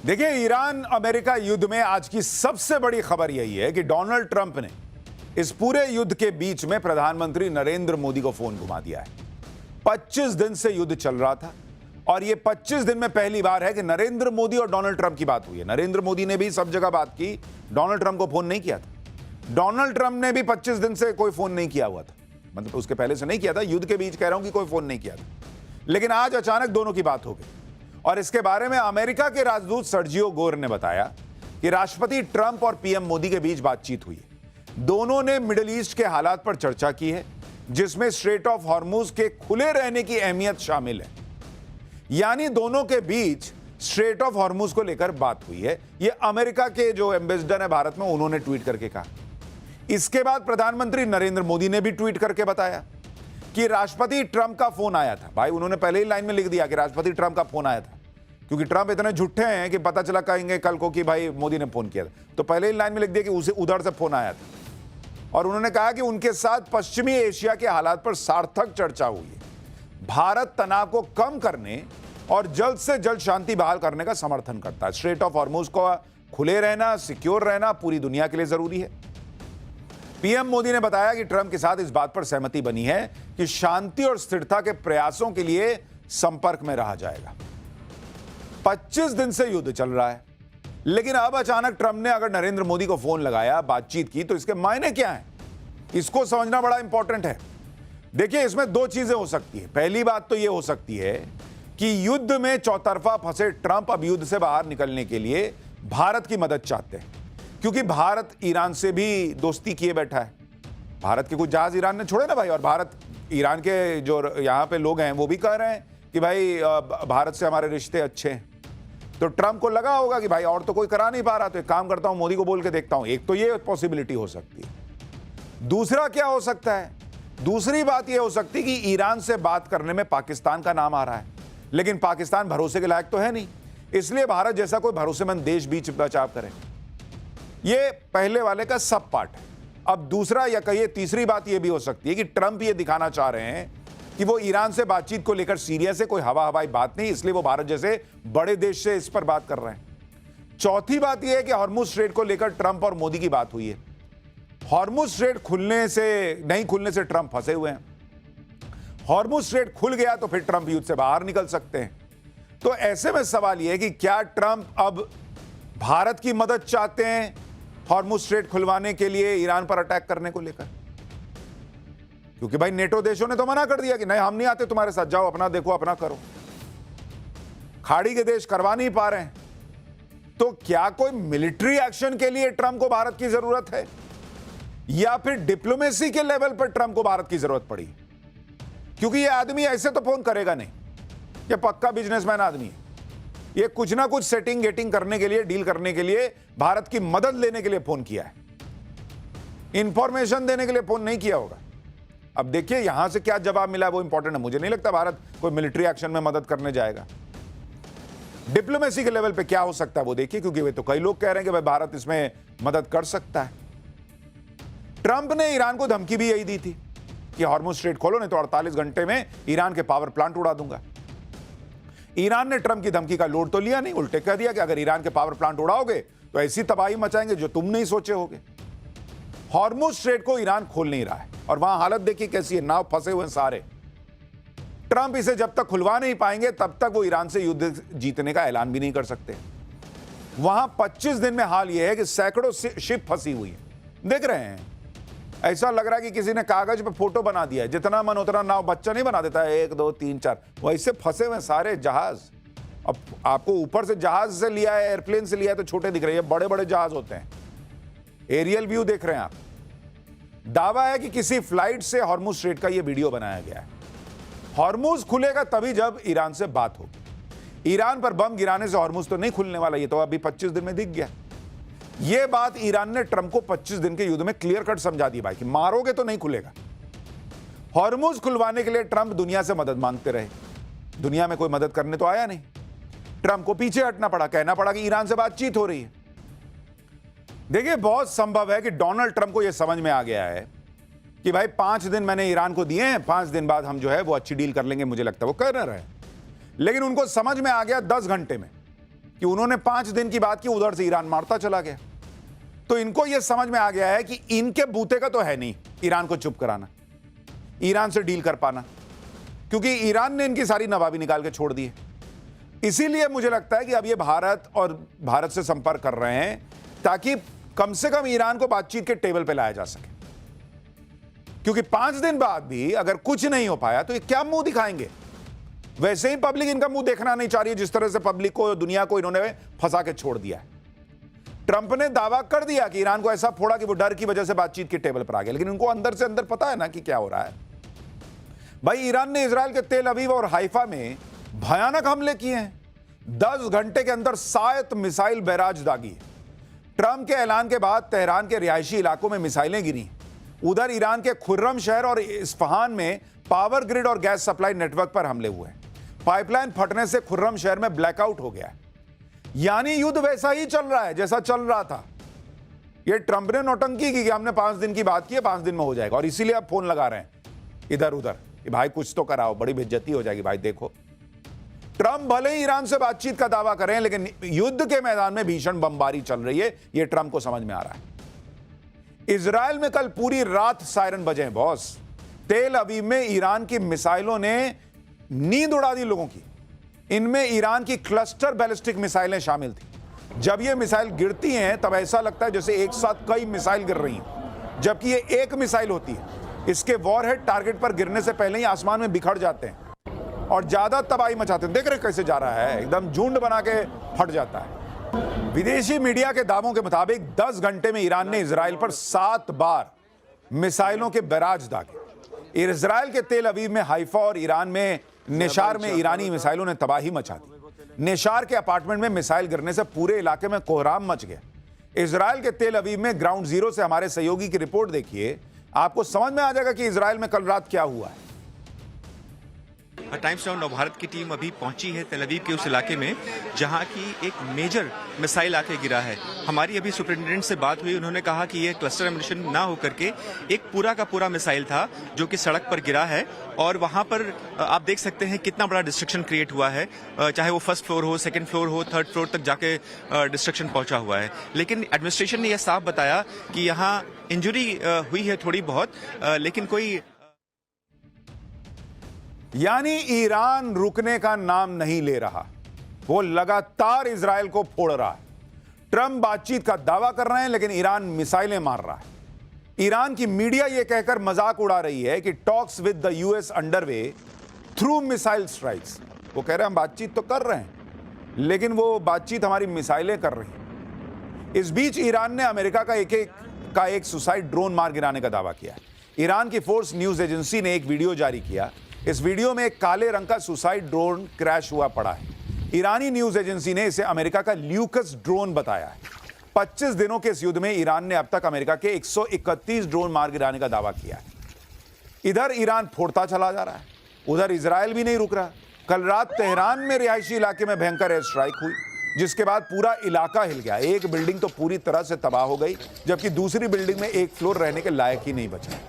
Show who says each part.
Speaker 1: देखिए, Iran America युद्ध में आज की सबसे बड़ी खबर यही है कि डोनाल्ड ट्रंप ने इस पूरे युद्ध के बीच में प्रधानमंत्री नरेंद्र मोदी को फोन घुमा दिया है। 25 दिन से युद्ध चल रहा था और ये 25 दिन में पहली बार है कि नरेंद्र मोदी और डोनाल्ड ट्रंप की बात हुई है। नरेंद्र मोदी ने भी सब जगह बात की, डोनाल्ड ट्रंप को फोन नहीं किया था। डोनाल्ड ट्रंप ने भी 25 दिन से कोई फोन नहीं किया हुआ था, मतलब उसके पहले से नहीं किया था, युद्ध के बीच कह रहा हूं कि कोई फोन नहीं किया था। लेकिन आज अचानक दोनों की बात हो गई और इसके बारे में अमेरिका के राजदूत सर्जियो गोर ने बताया कि राष्ट्रपति ट्रंप और पीएम मोदी के बीच बातचीत हुई है। दोनों ने मिडिल ईस्ट के हालात पर चर्चा की है, जिसमें स्ट्रेट ऑफ हॉर्मुज के खुले रहने की अहमियत शामिल है। यानी दोनों के बीच स्ट्रेट ऑफ हॉर्मुज को लेकर बात हुई है। यह अमेरिका के जो एम्बेसडर है भारत में, उन्होंने ट्वीट करके कहा। इसके बाद प्रधानमंत्री नरेंद्र मोदी ने भी ट्वीट करके बताया कि राष्ट्रपति ट्रंप का फोन आया था। भाई, उन्होंने पहले ही लाइन में लिख दिया कि राष्ट्रपति ट्रंप का फोन आया था, क्योंकि ट्रंप इतने झूठे हैं कि पता चला कहेंगे कल को कि भाई मोदी ने फोन किया था, तो पहले ही लाइन में लिख दिया कि उसे उधर से फोन आया था। और उन्होंने कहा कि उनके साथ पश्चिमी एशिया के हालात पर सार्थक चर्चा हुई है। भारत तनाव को कम करने और जल्द से जल्द शांति बहाल करने का समर्थन करता है। स्ट्रेट ऑफ हॉर्मुज को खुले रहना, सिक्योर रहना पूरी दुनिया के लिए जरूरी है। पीएम मोदी ने बताया कि ट्रंप के साथ इस बात पर सहमति बनी है कि शांति और स्थिरता के प्रयासों के लिए संपर्क में रहा जाएगा। 25 दिन से युद्ध चल रहा है, लेकिन अब अचानक ट्रंप ने अगर नरेंद्र मोदी को फोन लगाया, बातचीत की, तो इसके मायने क्या हैं? इसको समझना बड़ा इंपॉर्टेंट है। देखिए, इसमें दो चीजें हो सकती है। पहली बात तो यह हो सकती है कि युद्ध में चौतरफा फंसे ट्रंप अब युद्ध से बाहर निकलने के लिए भारत की मदद चाहते हैं, क्योंकि भारत ईरान से भी दोस्ती किए बैठा है। भारत के कुछ जहाज ईरान ने छोड़े ना भाई, और भारत ईरान के जो यहां पे लोग हैं वो भी कह रहे हैं कि भाई भारत से हमारे रिश्ते अच्छे हैं। तो ट्रंप को लगा होगा कि भाई और तो कोई करा नहीं पा रहा, तो एक काम करता हूं, मोदी को बोल के देखता हूं। एक तो ये पॉसिबिलिटी हो सकती है। दूसरा क्या हो सकता है? दूसरी बात यह हो सकती है कि ईरान से बात करने में पाकिस्तान का नाम आ रहा है, लेकिन पाकिस्तान भरोसे के लायक तो है नहीं, इसलिए भारत जैसा कोई भरोसेमंद देश बीच बचाव करे। ये पहले वाले का सब पार्ट है। अब दूसरा या कहिए तीसरी बात यह भी हो सकती है कि ट्रंप ये दिखाना चाह रहे हैं कि वो ईरान से बातचीत को लेकर सीरियस है, कोई हवाई बात नहीं, इसलिए वो भारत जैसे बड़े देश से इस पर बात कर रहे हैं। चौथी बात यह है कि हॉर्मुज स्ट्रेट को लेकर ट्रंप और मोदी की बात हुई है। हॉर्मुज स्ट्रेट खुलने से नहीं खुलने से ट्रंप फंसे हुए हैं। हॉर्मुज स्ट्रेट खुल गया तो फिर ट्रंप युद्ध से बाहर निकल सकते हैं। तो ऐसे में सवाल यह है कि क्या ट्रंप अब भारत की मदद चाहते हैं हॉर्मुज स्ट्रेट खुलवाने के लिए ईरान पर अटैक करने को लेकर? क्योंकि भाई नेटो देशों ने तो मना कर दिया कि नहीं, हम नहीं आते तुम्हारे साथ, जाओ अपना देखो, अपना करो। खाड़ी के देश करवा नहीं पा रहे हैं, तो क्या कोई मिलिट्री एक्शन के लिए ट्रंप को भारत की जरूरत है, या फिर डिप्लोमेसी के लेवल पर ट्रंप को भारत की जरूरत पड़ी? क्योंकि यह आदमी ऐसे तो फोन करेगा नहीं, यह पक्का बिजनेसमैन आदमी है। यह कुछ ना कुछ सेटिंग गेटिंग करने के लिए, डील करने के लिए, भारत की मदद लेने के लिए फोन किया है, इंफॉर्मेशन देने के लिए फोन नहीं किया होगा। अब देखिए यहां से क्या जवाब मिला वो इंपॉर्टेंट है। मुझे नहीं लगता भारत कोई मिलिट्री एक्शन में मदद करने जाएगा। डिप्लोमेसी के लेवल पे क्या हो सकता है वो देखिए, क्योंकि वे तो कई लोग कह रहे हैं कि भाई भारत इसमें मदद कर सकता है। ट्रंप ने ईरान को धमकी भी यही दी थी कि हॉर्मुज स्ट्रेट खोलो, नहीं तो 48 घंटे में ईरान के पावर प्लांट उड़ा दूंगा। ईरान ने ट्रंप की धमकी का लोड तो लिया नहीं, उल्टे कह दिया कि अगर ईरान के पावर प्लांट उड़ाओगे तो ऐसी तबाही मचाएंगे जो तुम नहीं सोचे होगे। हॉर्मुज स्ट्रेट को ईरान खोल नहीं रहा है और वहां हालत देखिए कैसी है, नाव फंसे हुए सारे। ट्रंप इसे जब तक खुलवा नहीं पाएंगे तब तक वो ईरान से युद्ध जीतने का ऐलान भी नहीं कर सकते। वहां 25 दिन में हाल यह है कि सैकड़ों शिप फंसी हुई है। देख रहे हैं, ऐसा लग रहा है कि किसी ने कागज पे फोटो बना दिया है, जितना मन उतना नाव बच्चा नहीं बना देता है, 1 2 3 4, वैसे फंसे हुए सारे जहाज। अब आपको ऊपर से जहाज से लिया है, एयरप्लेन से लिया है तो छोटे दिख रहे हैं, बड़े बड़े जहाज होते हैं। एरियल व्यू देख रहे हैं आप। दावा है कि किसी फ्लाइट से हॉर्मुज स्ट्रेट का यह वीडियो बनाया गया है। हॉर्मुज खुलेगा तभी जब ईरान से बात होगी। ईरान पर बम गिराने से हॉर्मुज तो नहीं खुलने वाला, ये तो अभी 25 दिन में दिख गया। यह बात ईरान ने ट्रंप को 25 दिन के युद्ध में क्लियर कट समझा दी भाई कि मारोगे तो नहीं खुलेगा। हॉर्मुज खुलवाने के लिए ट्रंप दुनिया से मदद मांगते रहे, दुनिया में कोई मदद करने तो आया नहीं। ट्रंप को पीछे हटना पड़ा, कहना पड़ा कि ईरान से बातचीत हो रही है। देखिए, बहुत संभव है कि डोनाल्ड ट्रंप को यह समझ में आ गया है कि भाई 5 दिन मैंने ईरान को दिए हैं, 5 दिन बाद हम जो है वो अच्छी डील कर लेंगे, मुझे लगता है वो कर रहे हैं। लेकिन उनको समझ में आ गया 10 घंटे में कि उन्होंने 5 दिन की बात की, उधर से ईरान मारता चला गया। तो इनको यह समझ में आ गया है कि इनके बूते का तो है नहीं ईरान को चुप कराना, ईरान से डील कर पाना, क्योंकि ईरान ने इनकी सारी नवाबी निकाल के छोड़ दी है। इसीलिए मुझे लगता है कि अब ये भारत से संपर्क कर रहे हैं ताकि कम से कम ईरान को बातचीत के टेबल पे लाया जा सके, क्योंकि 5 दिन बाद भी अगर कुछ नहीं हो पाया तो ये क्या मुंह दिखाएंगे। वैसे ही पब्लिक इनका मुंह देखना नहीं चाह रही है, जिस तरह से पब्लिक को, दुनिया को इन्होंने फंसा के छोड़ दिया है। ट्रंप ने दावा कर दिया कि ईरान को ऐसा फोड़ा कि वो डर की वजह से बातचीत के टेबल पर आ गया, लेकिन उनको अंदर से अंदर पता है ना कि क्या हो रहा है। भाई, ईरान ने इजराइल के तेल अवीव और हाइफा में भयानक हमले किए हैं। 10 घंटे के अंदर 7 मिसाइल बैराज दागी है। ट्रंप के ऐलान के बाद तेहरान के रिहायशी इलाकों में मिसाइलें गिरी। उधर ईरान के खुर्रम शहर और इस्फहान में पावर ग्रिड और गैस सप्लाई नेटवर्क पर हमले हुए हैं। पाइपलाइन फटने से खुर्रम शहर में ब्लैकआउट हो गया है। यानी युद्ध वैसा ही चल रहा है जैसा चल रहा था। ये ट्रंप ने नौटंकी की कि हमने 5 दिन की बात की है, 5 दिन में हो जाएगा, और इसीलिए अब फोन लगा रहे हैं इधर उधर कि भाई कुछ तो कराओ, बड़ी बेइज्जती हो जाएगी। भाई देखो, ट्रंप भले ही ईरान से बातचीत का दावा करें, लेकिन युद्ध के मैदान में भीषण बमबारी चल रही है, यह ट्रंप को समझ में आ रहा है। इजराइल में कल पूरी रात सायरन बजे हैं बॉस। तेल अवीव में ईरान की मिसाइलों ने नींद उड़ा दी लोगों की। इनमें ईरान की क्लस्टर बैलिस्टिक मिसाइलें शामिल थी। जब ये मिसाइल गिरती हैं तब ऐसा लगता है जैसे एक साथ कई मिसाइल गिर रही हैं, जबकि ये एक मिसाइल होती है। इसके वॉरहेड टारगेट पर गिरने से पहले ही आसमान में बिखर जाते हैं और ज्यादा तबाही मचाते हैं। देख रहे कैसे जा रहा है, एकदम झुंड बना के फट जाता है। विदेशी मीडिया के दावों के मुताबिक 10 घंटे में ईरान ने इजराइल पर 7 बार मिसाइलों के बैराज दागे। इजराइल के तेल अवीव में, हाइफा और ईरान में नेशार में ईरानी मिसाइलों ने तबाही मचा दी। नेशार के अपार्टमेंट में मिसाइल गिरने से पूरे इलाके में कोहराम मच गया। इजराइल के तेल अवीव में ग्राउंड जीरो से हमारे सहयोगी की रिपोर्ट देखिए, आपको समझ में आ जाएगा कि इजराइल में कल रात क्या हुआ है।
Speaker 2: टाइम्स नाउ नवभारत की टीम अभी पहुंची है तेल अवीव के उस इलाके में जहां की एक मेजर मिसाइल आके गिरा है। हमारी अभी सुपरिटेंडेंट से बात हुई, उन्होंने कहा कि यह क्लस्टर एमिशन ना होकर के एक पूरा का पूरा मिसाइल था जो कि सड़क पर गिरा है, और वहां पर आप देख सकते हैं कितना बड़ा डिस्ट्रक्शन क्रिएट हुआ है। चाहे वो फर्स्ट फ्लोर हो, सेकंड फ्लोर हो, थर्ड फ्लोर तक जाके डिस्ट्रक्शन पहुंचा हुआ है। लेकिन एडमिनिस्ट्रेशन ने यह साफ बताया कि यहाँ इंजरी हुई है थोड़ी बहुत, लेकिन कोई,
Speaker 1: यानी ईरान रुकने का नाम नहीं ले रहा, वो लगातार इजराइल को फोड़ रहा है। ट्रंप बातचीत का दावा कर रहे हैं, लेकिन ईरान मिसाइलें मार रहा है। ईरान की मीडिया यह कहकर मजाक उड़ा रही है कि talks with the US underway through missile strikes. वो कह रहे हैं हम बातचीत तो कर रहे हैं, लेकिन वो बातचीत हमारी मिसाइलें कर रही हैं। इस बीच ईरान ने अमेरिका का एक सुसाइड ड्रोन मार गिराने का दावा किया। ईरान की फोर्स न्यूज एजेंसी ने एक वीडियो जारी किया। इस वीडियो में एक काले रंग का सुसाइड ड्रोन क्रैश हुआ पड़ा है। ईरानी न्यूज एजेंसी ने इसे अमेरिका का ल्यूकस ड्रोन बताया है। 25 दिनों के इस युद्ध में ईरान ने अब तक अमेरिका के 131 ड्रोन मार गिराने का दावा किया है। इधर ईरान फोड़ता चला जा रहा है, उधर इजराइल भी नहीं रुक रहा। कल रात तेहरान में रिहायशी इलाके में भयंकर एयर स्ट्राइक हुई, जिसके बाद पूरा इलाका हिल गया। एक बिल्डिंग तो पूरी तरह से तबाह हो गई, जबकि दूसरी बिल्डिंग में एक फ्लोर रहने के लायक ही नहीं बचा।